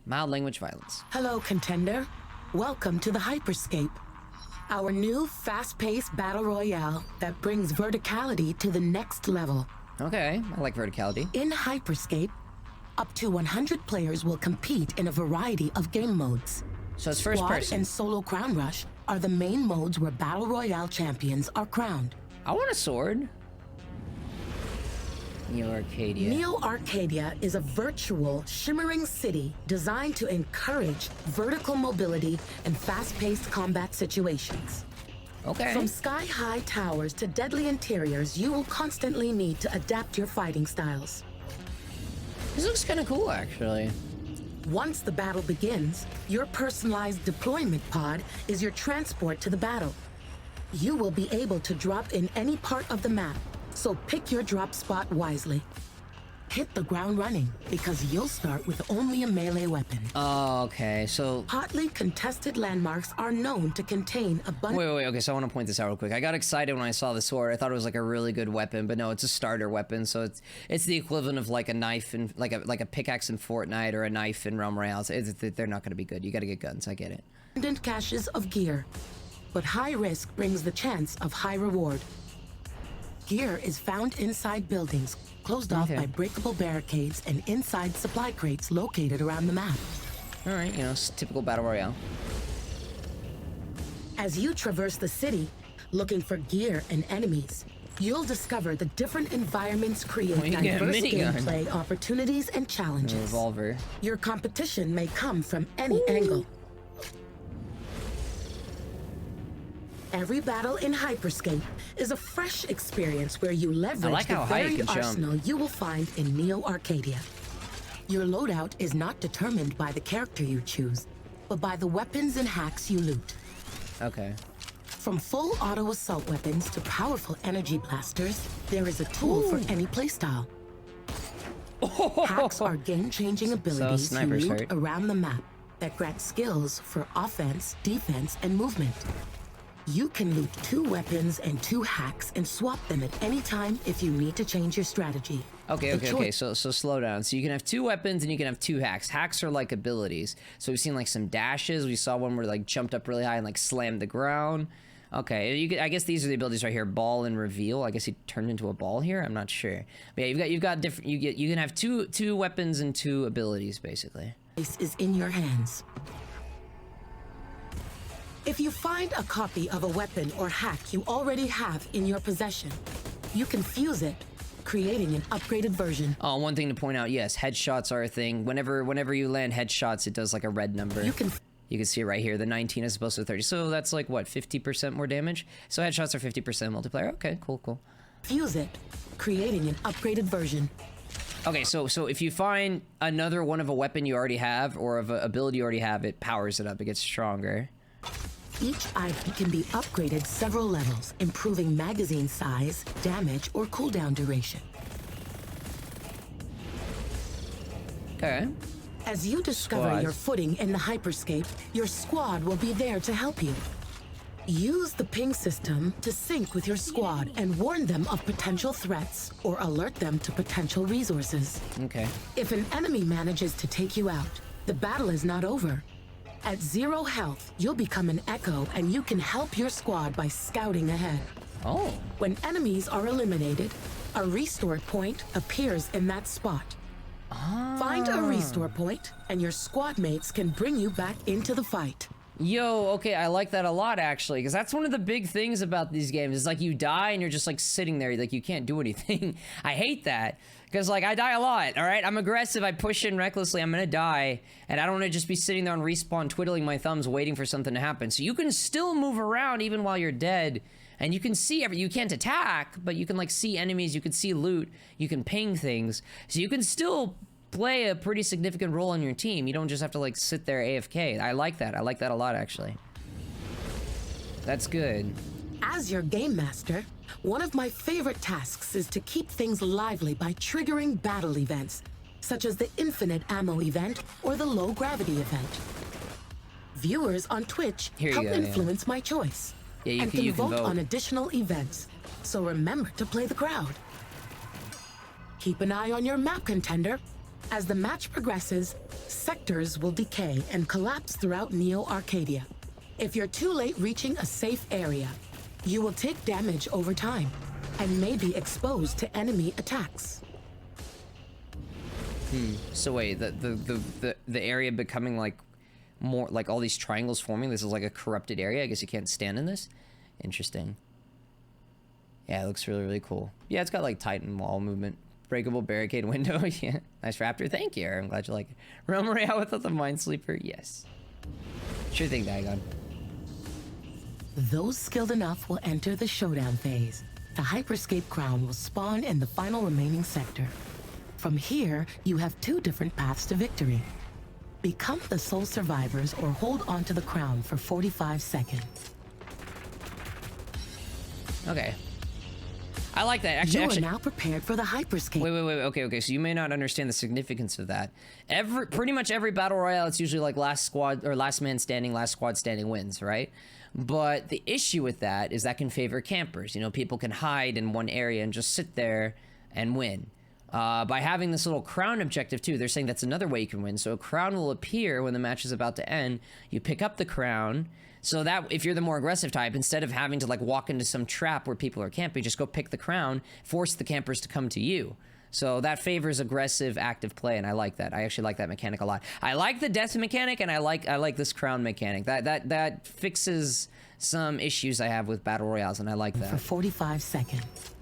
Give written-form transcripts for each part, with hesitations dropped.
Mild language violence. Hello, contender. Welcome to the Hyperscape, our new fast-paced battle royale that brings verticality to the next level. Okay, I like verticality. In Hyperscape, up to 100 players will compete in a variety of game modes. So it's first Squad person. and solo crown rush are the main modes where battle royale champions are crowned. I want a sword. Neo Arcadia. Neo Arcadia is a virtual, shimmering city designed to encourage vertical mobility and fast-paced combat situations. Okay. From sky-high towers to deadly interiors, you will constantly need to adapt your fighting styles. This looks kind of cool, actually. Once the battle begins, your personalized deployment pod is your transport to the battle. You will be able to drop in any part of the map, so pick your drop spot wisely. Hit the ground running, because you'll start with only a melee weapon. Oh, okay, so... Hotly contested landmarks are known to contain abundant... Wait, okay, so I want to point this out real quick. I got excited when I saw the sword. I thought it was like a really good weapon, but no, it's a starter weapon, so it's the equivalent of like a knife in... like a pickaxe in Fortnite or a knife in Realm Royale. They're not going to be good. You got to get guns, I get it. Abundant caches of gear, but high risk brings the chance of high reward. Gear is found inside buildings, closed off by breakable barricades and inside supply crates located around the map. Alright, you know, it's typical battle royale. As you traverse the city, looking for gear and enemies, you'll discover the different environments create diverse gameplay opportunities and challenges. Revolver. Your competition may come from any angle. Every battle in Hyperscape is a fresh experience where you leverage the varied arsenal you will find in Neo Arcadia. Your loadout is not determined by the character you choose, but by the weapons and hacks you loot. Okay. From full auto assault weapons to powerful energy blasters, there is a tool for any playstyle. Hacks are game-changing abilities you loot around the map that grant skills for offense, defense, and movement. You can loot 2 weapons and 2 hacks and swap them at any time if you need to change your strategy. Okay, so slow down. So you can have 2 weapons and you can have 2 hacks. Hacks are like abilities. So we've seen like some dashes. We saw one where like jumped up really high and like slammed the ground. Okay, I guess these are the abilities right here. Ball and reveal. I guess he turned into a ball here. I'm not sure. But yeah, you've got different. You can have two weapons and 2 abilities basically. This is in your hands. If you find a copy of a weapon or hack you already have in your possession, you can fuse it, creating an upgraded version. Oh, one thing to point out, yes, headshots are a thing. Whenever you land headshots, it does like a red number. You can see it right here, the 19 as opposed to 30. So that's like, what, 50% more damage? So headshots are 50% multiplayer. Okay, cool. Fuse it, creating an upgraded version. Okay, so if you find another one of a weapon you already have or of an ability you already have, it powers it up, it gets stronger. Each item can be upgraded several levels, improving magazine size, damage, or cooldown duration. Okay. As you discover your footing in the Hyperscape, your squad will be there to help you. Use the ping system to sync with your squad and warn them of potential threats or alert them to potential resources. Okay. If an enemy manages to take you out, the battle is not over. At 0 health, you'll become an echo and you can help your squad by scouting ahead. Oh. When enemies are eliminated, a restore point appears in that spot. Find a restore point and your squad mates can bring you back into the fight. Yo, okay, I like that a lot actually, because that's one of the big things about these games. It's like you die and you're just like sitting there, like you can't do anything. I hate that. Because, like, I die a lot, all right? I'm aggressive, I push in recklessly, I'm gonna die. And I don't wanna just be sitting there on respawn, twiddling my thumbs, waiting for something to happen. So you can still move around even while you're dead. And you can see you can't attack, but you can, like, see enemies, you can see loot, you can ping things. So you can still play a pretty significant role on your team. You don't just have to, like, sit there AFK. I like that a lot, actually. That's good. As your game master, one of my favorite tasks is to keep things lively by triggering battle events, such as the infinite ammo event or the low gravity event. Viewers on Twitch help influence my choice and can vote on additional events, so remember to play the crowd. Keep an eye on your map, contender. As the match progresses, sectors will decay and collapse throughout Neo Arcadia. If you're too late reaching a safe area, you will take damage over time and may be exposed to enemy attacks. So wait, the area becoming like more like all these triangles forming, this is like a corrupted area. I guess you can't stand in this. Interesting. Yeah, it looks really, really cool. Yeah, it's got like Titan wall movement. Breakable barricade window. Yeah. Nice Raptor. Thank you. I'm glad you like it. Realm Royale without the Minesweeper. Yes. Sure thing, Dagon. Those skilled enough will enter the showdown phase. The Hyperscape crown will spawn in the final remaining sector. From here, you have two different paths to victory. Become the sole survivors or hold on to the crown for 45 seconds. Okay. I like that. Actually, you are now prepared for the Hyperscape. Wait. Okay. So you may not understand the significance of that. Pretty much every battle royale, it's usually like last squad or last man standing, last squad standing wins, right? But the issue with that is that can favor campers. You know, people can hide in one area and just sit there and win. By having this little crown objective too, they're saying that's another way you can win. So a crown will appear when the match is about to end. You pick up the crown. So that if you're the more aggressive type, instead of having to like walk into some trap where people are camping, just go pick the crown, force the campers to come to you. So that favors aggressive, active play, and I like that. I actually like that mechanic a lot. I like the death mechanic, and I like this crown mechanic. That fixes some issues I have with battle royales, and I like that. For 45 seconds.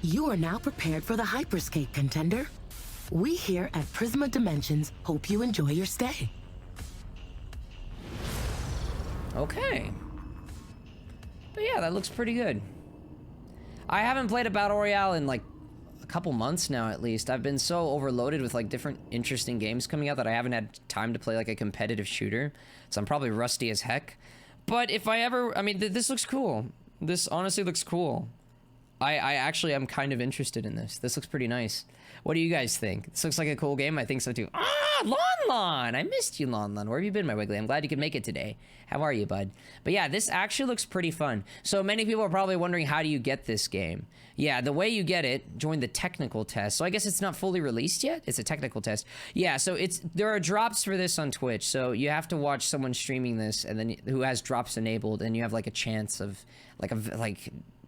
You are now prepared for the Hyperscape, contender. We here at Prisma Dimensions hope you enjoy your stay. Okay. But yeah, that looks pretty good. I haven't played a battle royale in like a couple months now at least. I've been so overloaded with like different interesting games coming out that I haven't had time to play like a competitive shooter. So I'm probably rusty as heck. But if I ever, I mean, this looks cool. This honestly looks cool. I actually am kind of interested in this. This looks pretty nice. What do you guys think? This looks like a cool game. I think so too. Ah, Lon! I missed you, Lon. Where have you been, my Wiggly? I'm glad you could make it today. How are you, bud? But yeah, this actually looks pretty fun. So many people are probably wondering, how do you get this game? Yeah, the way you get it, join the technical test. So I guess it's not fully released yet. It's a technical test. Yeah, so there are drops for this on Twitch. So you have to watch someone streaming this, and then who has drops enabled, and you have like a chance of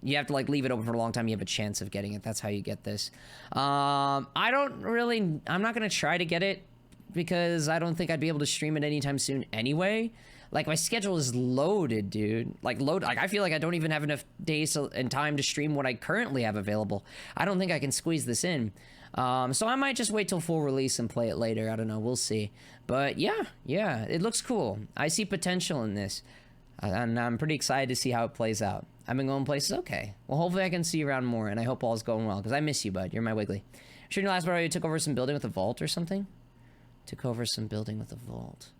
you have to like leave it open for a long time. You have a chance of getting it. That's how you get this. I'm not gonna try to get it because I don't think I'd be able to stream it anytime soon anyway. Like, my schedule is loaded, dude. Like, I feel like I don't even have enough days and time to stream what I currently have available. I don't think I can squeeze this in. So I might just wait till full release and play it later. I don't know. We'll see. But yeah, it looks cool. I see potential in this. And I'm pretty excited to see how it plays out. I've been going places. Okay. Well, hopefully I can see you around more, and I hope all's going well, because I miss you, bud. You're my Wiggly. Sure, your last battle you took over some building with a vault or something? Took over some building with a vault.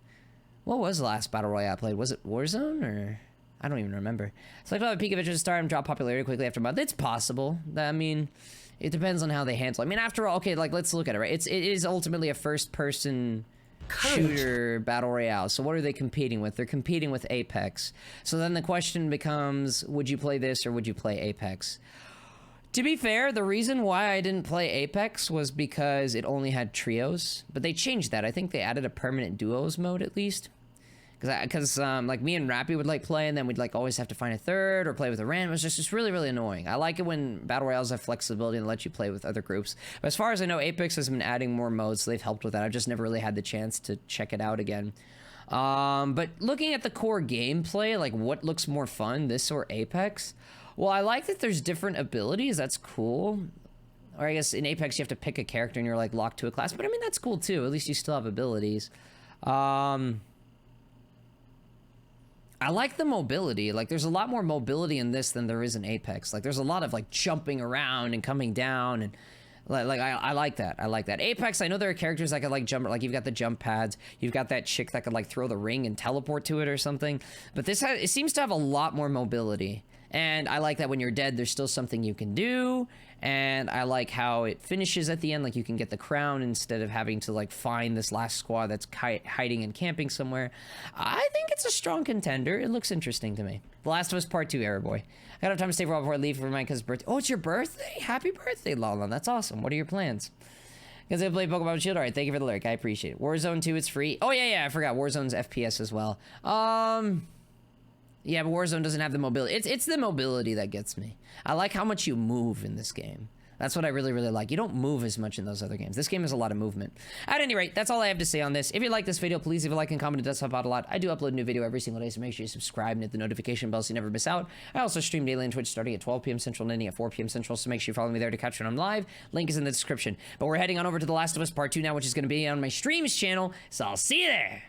What was the last battle royale I played? Was it Warzone, or... I don't even remember. So I thought the peak of interest start and drop popularity quickly after a month. It's possible. I mean, it depends on how they handle it. I mean, after all, okay, like, let's look at it, right? It is ultimately a first-person... shooter battle royale. So what are they competing with? They're competing with Apex. So then the question becomes, would you play this or would you play Apex? To be fair, the reason why I didn't play Apex was because it only had trios, but they changed that. I think they added a permanent duos mode at least. Because like me and Rappy would like play, and then we'd like always have to find a third or play with a random. It was just really, really annoying. I like it when battle royales have flexibility and let you play with other groups. But as far as I know, Apex has been adding more modes, so they've helped with that. I've just never really had the chance to check it out again. But looking at the core gameplay, like what looks more fun, this or Apex? Well, I like that there's different abilities. That's cool. Or I guess in Apex you have to pick a character and you're like locked to a class. But I mean, that's cool too. At least you still have abilities. I like the mobility. Like, there's a lot more mobility in this than there is in Apex. Like, there's a lot of, like, jumping around and coming down, and, like I like that. I like that. Apex, I know there are characters that can, like, jump. Like, you've got the jump pads. You've got that chick that could, like, throw the ring and teleport to it or something. But it seems to have a lot more mobility. And I like that when you're dead, there's still something you can do. And I like how it finishes at the end, like you can get the crown instead of having to like find this last squad that's hiding and camping somewhere. I think it's a strong contender. It looks interesting to me. The Last of Us Part 2, Error Boy. I got enough time to stay for a while before I leave for my cousin's birthday. Oh, it's your birthday? Happy birthday, Lala. That's awesome. What are your plans? Because I play Pokemon Shield. All right, thank you for the lyric. I appreciate it. Warzone 2, it's free. Oh, yeah, I forgot. Warzone's FPS as well. Yeah, but Warzone doesn't have the mobility. It's the mobility that gets me. I like how much you move in this game. That's what I really, really like. You don't move as much in those other games. This game has a lot of movement. At any rate, that's all I have to say on this. If you like this video, please leave a like and comment. It does help out a lot. I do upload a new video every single day, so make sure you subscribe and hit the notification bell so you never miss out. I also stream daily on Twitch starting at 12 p.m. Central and ending at 4 p.m. Central, so make sure you follow me there to catch when I'm live. Link is in the description. But we're heading on over to The Last of Us Part 2 now, which is going to be on my streams channel, so I'll see you there.